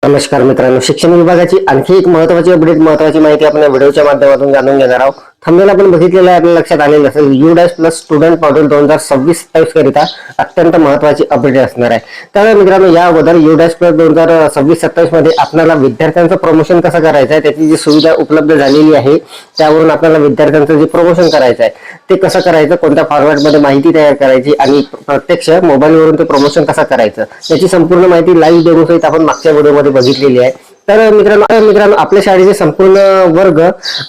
नमस्कार मित्रांनो, शिक्षण विभागाची आणखी एक महत्त्वाची महत्त्वाची माहिती आपण या व्हिडिओच्या माध्यमातून जाणून घेणार आहोत. थंबनेल आपण बघितलेलं आहे, आपल्या लक्षात आलेलं असेल. UDAS प्लस स्टुडंट मॉड्यूल 2026-27 करिता अत्यंत महत्त्वाची अपडेट असणार आहे. तर मित्रांनो, या अगोदर UDAS प्लस 2026-27 मध्ये आपल्याला विद्यार्थ्यांचं प्रमोशन कसं करायचं आहे त्याची जी सुविधा उपलब्ध झालेली आहे, त्यावरून आपल्याला विद्यार्थ्यांचं जे प्रमोशन करायचं आहे ते कसं करायचं, कोणत्या फॉर्मॅटमध्ये माहिती तयार करायची आणि प्रत्यक्ष मोबाईलवरून ते प्रमोशन कसं करायचं याची संपूर्ण माहिती लाईव्ह डेमो सहित आपण मागच्या व्हिडिओमध्ये बघितलेली आहे. तर मित्रांनो आपल्या शाळेचे संपूर्ण वर्ग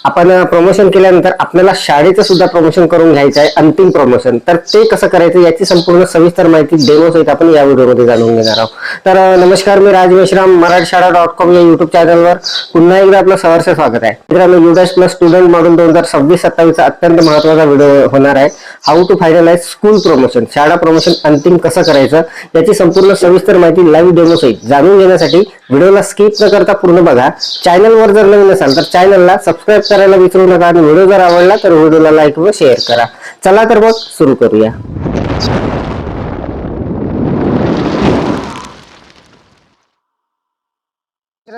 आपण प्रमोशन केल्यानंतर आपल्याला शाळेचं सुद्धा प्रमोशन करून घ्यायचं आहे, अंतिम प्रमोशन. तर ते कसं करायचं याची संपूर्ण सविस्तर माहिती डेमो सहित आपण या व्हिडिओमध्ये जाणून घेणार आहोत. तर नमस्कार, मी राज मेश्राम, मराठशाळा.com या युट्यूब चॅनलवर पुन्हा एकदा आपलं सहर्ष स्वागत आहे. मित्रांनो, UDAS प्लस स्टुडंट मॉड्यूल 2026-27 चा अत्यंत महत्त्वाचा व्हिडिओ होणार आहे. How to finalise school promotion, शाळा प्रमोशन अंतिम कसं करायचं याची संपूर्ण सविस्तर माहिती लाईव्ह डेमो सहित जाणून घेण्यासाठी व्हिडिओला स्किप न करता पूर्ण बघा. चॅनलवर जर नवीन असाल तर चॅनलला सबस्क्राईब करायला विसरू नका आणि व्हिडिओ जर आवडला तर व्हिडिओला लाईक व शेअर करा. चला तर मग सुरू करूया.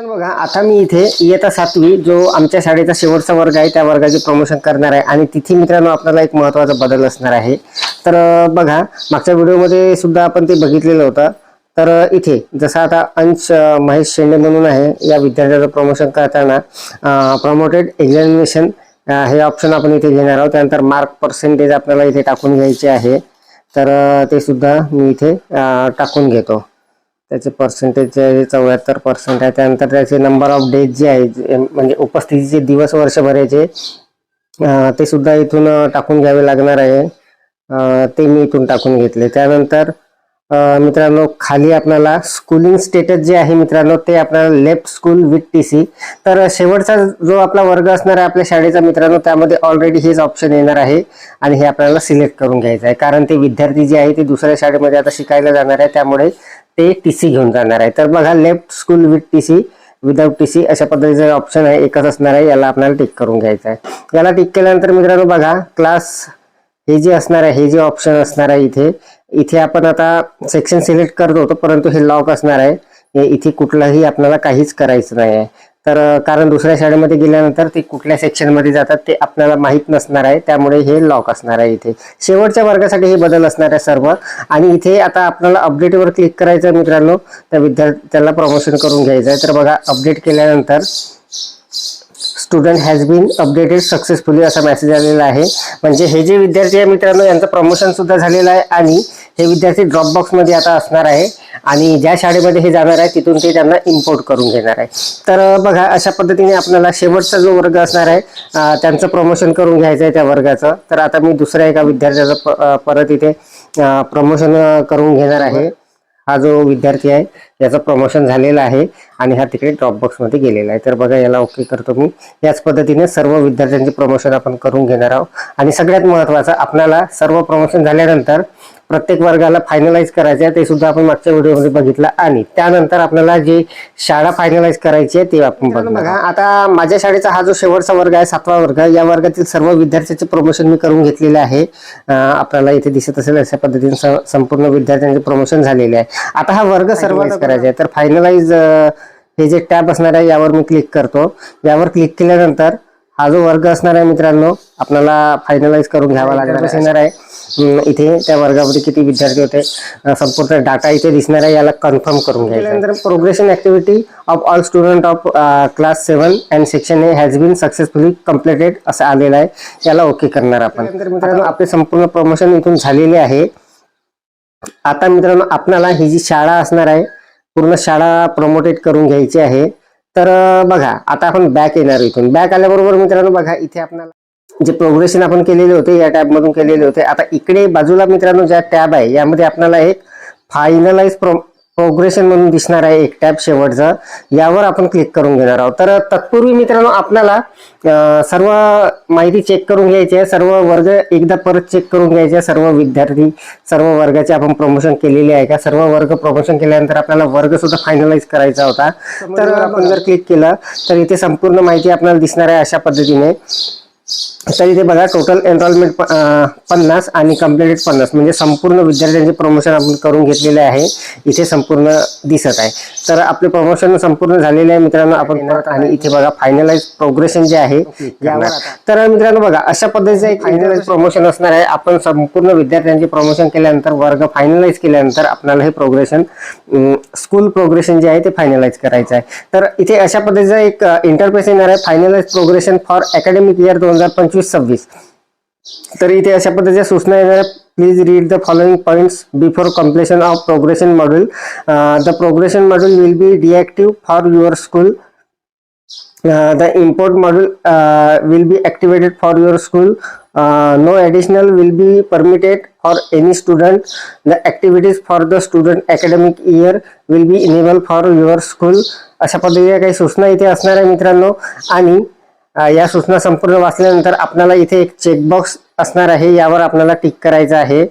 बघा, आता मी इथे इयत्ता 7वी जो आमच्या शाळेचा शेवटचा वर्ग आहे त्या वर्गाचे प्रमोशन करणार आहे आणि तिथे मित्रांनो आपल्याला एक महत्त्वाचा बदल असणार आहे. तर बघा, मागच्या व्हिडिओमध्ये सुद्धा आपण ते बघितलेलं होतं. तर इथे जसं आता अंश महेश शेंडे म्हणून आहे, या विद्यार्थ्याचं प्रमोशन करताना प्रमोटेड एक्झामिनेशन हे ऑप्शन आपण इथे घेणार आहोत. त्यानंतर मार्क पर्सेंटेज आपल्याला इथे टाकून घ्यायचे आहे. तर ते सुद्धा मी इथे टाकून घेतो. त्याचे पर्सेंटेज 74% आहे. त्यानंतर त्याचे नंबर ऑफ डेज जे आहे, म्हणजे उपस्थितीचे दिवस वर्षभराचे, ते सुद्धा इथून टाकून घ्यावे लागणार आहे. ते मी इथून टाकून घेतले. त्यानंतर मित्रांनो खाली आपल्याला स्कूलिंग स्टेटस जे आहे मित्रांनो ते आपल्याला लेफ्ट स्कूल विथ TC. तर शेवटचा जो आपला वर्ग असणार आहे आपल्या शाळेचा मित्रांनो, त्यामध्ये ऑलरेडी हेच ऑप्शन येणार आहे आणि हे आपल्याला सिलेक्ट करून घ्यायचं आहे. कारण ते विद्यार्थी जे आहे ते दुसऱ्या शाळेमध्ये आता शिकायला जाणार आहे, त्यामुळे ते TC घेऊन जाणार आहे. तर बघा, left school with TC, without TC अशा पद्धतीचं ऑप्शन आहे, एकच असणार आहे. याला आपल्याला टिक करून घ्यायचं आहे. याला टिक केल्यानंतर मित्रांनो बघा, क्लास हे जे असणार आहे, हे जे ऑप्शन असणार आहे इथे आपण आता सेक्शन सिलेक्ट करत होतो, परंतु हे लॉक असणार आहे. इथे कुठलाही आपल्याला काहीच करायचं नाही आहे. तर कारण दुसऱ्या शाळेमध्ये गेल्यानंतर ते कुठल्या सेक्शनमध्ये जातात ते आपल्याला माहीत नसणार आहे, त्यामुळे हे लॉक असणार आहे. इथे शेवटच्या वर्गासाठी हे बदल असणार आहे सर्व. आणि इथे आता आपल्याला अपडेटवर क्लिक करायचं आहे मित्रांनो, त्या विद्यार्थ्याला प्रमोशन करून घ्यायचं आहे. तर बघा, अपडेट केल्यानंतर student has been updated successfully असा मेसेज आलेला आहे. म्हणजे हे जे विद्यार्थी आहे मित्रांनो यांचं प्रमोशन सुद्धा झालेलं आहे आणि हे विद्यार्थी ड्रॉपबॉक्स मध्ये आता असणार आहे आणि ज्या शाळेमध्ये हे जाणार आहे तिथून ते त्यांना इम्पोर्ट करून घेणार आहे. तर बघा, अशा पद्धतीने आपल्याला शेवटचा जो वर्ग असणार आहे त्यांचं प्रमोशन करून घ्यायचं आहे त्या वर्गाचं. तर आता मी दुसऱ्या एका विद्यार्थ्याचं परत इथे प्रमोशन करून घेणार आहे. हा जो विद्यार्थी आहे याचं प्रमोशन झालेलं आहे आणि हा तिकडे ड्रॉपबॉक्स मध्ये गेलेला आहे. तर बघा, याला ओके करतो मी. याच पद्धतीने सर्व विद्यार्थ्यांचे प्रमोशन आपण करून घेणार आहोत. आणि सगळ्यात महत्त्वाचं, आपल्याला सर्व प्रमोशन झाल्यानंतर प्रत्येक वर्गाला फायनलाइज करायचं आहे, ते सुद्धा आपण मागच्या व्हिडिओमध्ये बघितलं. आणि त्यानंतर आपल्याला जे शाळा फायनलाइज करायची आहे ते आपण बघा. आता माझ्या शाळेचा हा जो शेवटचा वर्ग आहे, 7वा वर्ग, या वर्गातील सर्व विद्यार्थ्यांचे प्रमोशन मी करून घेतलेले आहे. आपल्याला इथे दिसत असेल अशा पद्धतीने संपूर्ण विद्यार्थ्यांचे प्रमोशन झालेले आहे. आता हा वर्ग सर्वांना करायचा आहे. तर फायनलाइज हे जे टॅब असणार आहे यावर मी क्लिक करतो. यावर क्लिक केल्यानंतर हा जो वर्ग असणार आहे मित्रांनो आपल्याला फायनलाइज करून घ्यावा लागणार आहे. इथे त्या वर्गामध्ये किती विद्यार्थी होते संपूर्ण डाटा इथे दिसणार आहे, याला कन्फर्म करून घ्यायचं. Progression activity of all student of class 7 and section A has been successfully completed असं आलेलं आहे. याला ओके करणार आपण. मित्रांनो आपले संपूर्ण प्रमोशन इथून झालेले आहे. आता मित्रांनो आपल्याला ही जी शाळा असणार आहे पूर्ण शाळा प्रमोटेड करून घ्यायची आहे. तर बघा, आता आपण बॅक येणार. इथून बॅक आल्याबरोबर मित्रांनो बघा, इथे आपल्याला जे प्रोग्रेशन आपण केलेले होते या टॅब मधून केलेले होते. आता इकडे बाजूला मित्रांनो ज्या टॅब आहे यामध्ये आपल्याला एक फायनलाइज प्रोग्रेशन म्हणून दिसणार आहे, एक टॅब शेवटचा, यावर आपण क्लिक करून घेणार आहोत. तर तत्पूर्वी मित्रांनो आपल्याला सर्व माहिती चेक करून घ्यायची आहे. सर्व वर्ग एकदा परत चेक करून घ्यायचे. सर्व विद्यार्थी सर्व वर्गाचे आपण प्रमोशन केलेले आहे का. सर्व वर्ग प्रमोशन केल्यानंतर आपल्याला वर्ग सुद्धा फायनलाइज करायचा होता. तर आपण जर क्लिक केलं तर इथे संपूर्ण माहिती आपल्याला दिसणार आहे अशा पद्धतीने. तर इथे बघा टोटल एनरोलमेंट 50 आणि कम्प्लिटेड 50 म्हणजे संपूर्ण विद्यार्थ्यांचे प्रमोशन आपण करून घेतलेले आहे. इथे संपूर्ण दिसत आहे. तर आपले प्रमोशन संपूर्ण झालेले आहे मित्रांनो. आपण परत आणि इथे बघा फायनलाइज प्रोग्रेशन जे आहे यावर. तर मित्रांनो बघा अशा पद्धतीचं एक फायनलाइज प्रमोशन असणार आहे. आपण संपूर्ण विद्यार्थ्यांचे प्रमोशन केल्यानंतर वर्ग फायनलाइज केल्यानंतर आपल्याला हे प्रोग्रेशन स्कूल प्रोग्रेशन जे आहे ते फायनलाइज करायचं आहे. तर इथे अशा पद्धतीचा एक इंटरफेस येणार आहे, finalise progression for academic year 2025-26. तर इथे अशा पद्धतीच्या सूचना येणार आहे. Please read the following points before completion of progression module. The progression module will be deactive for your school. The import module will be activated for your school. No additional will be permitted for any student. The activities for the student academic year will be enabled for your school. अशा पद्धतीने काही सूचना इथे असणार आहे मित्रांनो. आणि या सूचना संपूर्ण वाचल्यानंतर आपल्याला इथे एक चेकबॉक्स असणार आहे, यावर आपल्याला टिक करायचं आहे.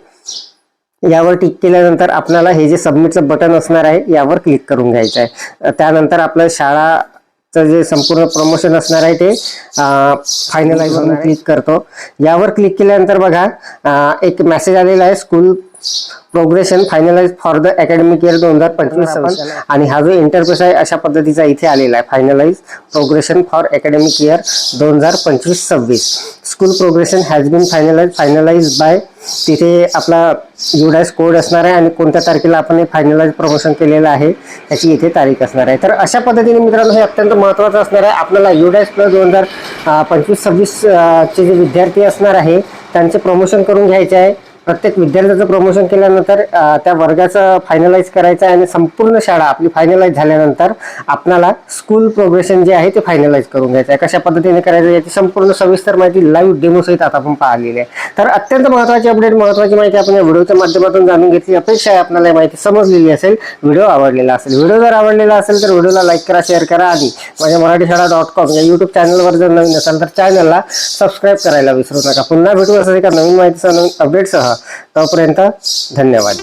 यावर टिक केल्यानंतर आपल्याला हे जे सबमिटचं बटन असणार आहे यावर क्लिक करून घ्यायचं आहे. त्यानंतर आपलं शाळाचं जे संपूर्ण प्रमोशन असणार आहे ते फायनलाइज वर क्लिक करतो. यावर क्लिक केल्यानंतर बघा एक मेसेज आलेला आहे, school progression finalise for the academic year 2025. आणि हा जो इंटरफेस आहे अशा पद्धतीचा इथे आलेला आहे, finalise progression for academic year 2025-26. School progression has been finalise by. तिथे आपला युडाइस कोड असणार आहे आणि कोणत्या तारखेला आपण हे फायनलाइज प्रमोशन केलेलं आहे त्याची इथे तारीख असणार आहे. तर अशा पद्धतीने मित्रांनो हे अत्यंत महत्त्वाचं असणार आहे. आपल्याला युडाइस प्लस 2025-26 चे जे विद्यार्थी असणार आहे त्यांचे प्रमोशन करून घ्यायचे आहे. प्रत्येक विद्यार्थ्याचं प्रमोशन केल्यानंतर त्या वर्गाचं फायनलाइज करायचं आहे आणि संपूर्ण शाळा आपली फायनलाइज झाल्यानंतर आपल्याला स्कूल प्रोग्रेशन जे आहे ते फायनलाइज करून घ्यायचं आहे. कशा पद्धतीने करायचं याची संपूर्ण सविस्तर माहिती लाईव्ह डेमो सहित आता आपण पाहिलेली आहे. तर अत्यंत महत्त्वाची अपडेट, महत्त्वाची माहिती आपण या व्हिडिओच्या माध्यमातून जाणून घेतली. अपेक्षा आहे आपल्याला ही माहिती समजलेली असेल, व्हिडिओ आवडलेला असेल. व्हिडिओ जर आवडलेला असेल तर व्हिडिओला लाईक करा, शेअर करा आणि माझ्या मराठीशाळा.com या यूट्यूब चॅनलवर जर नवीन असाल तर चॅनलला सबस्क्राईब करायला विसरू नका. पुन्हा भेटू असं एका नवीन माहितीसह, नवीन अपडेटसह. तोपर्यंत धन्यवाद.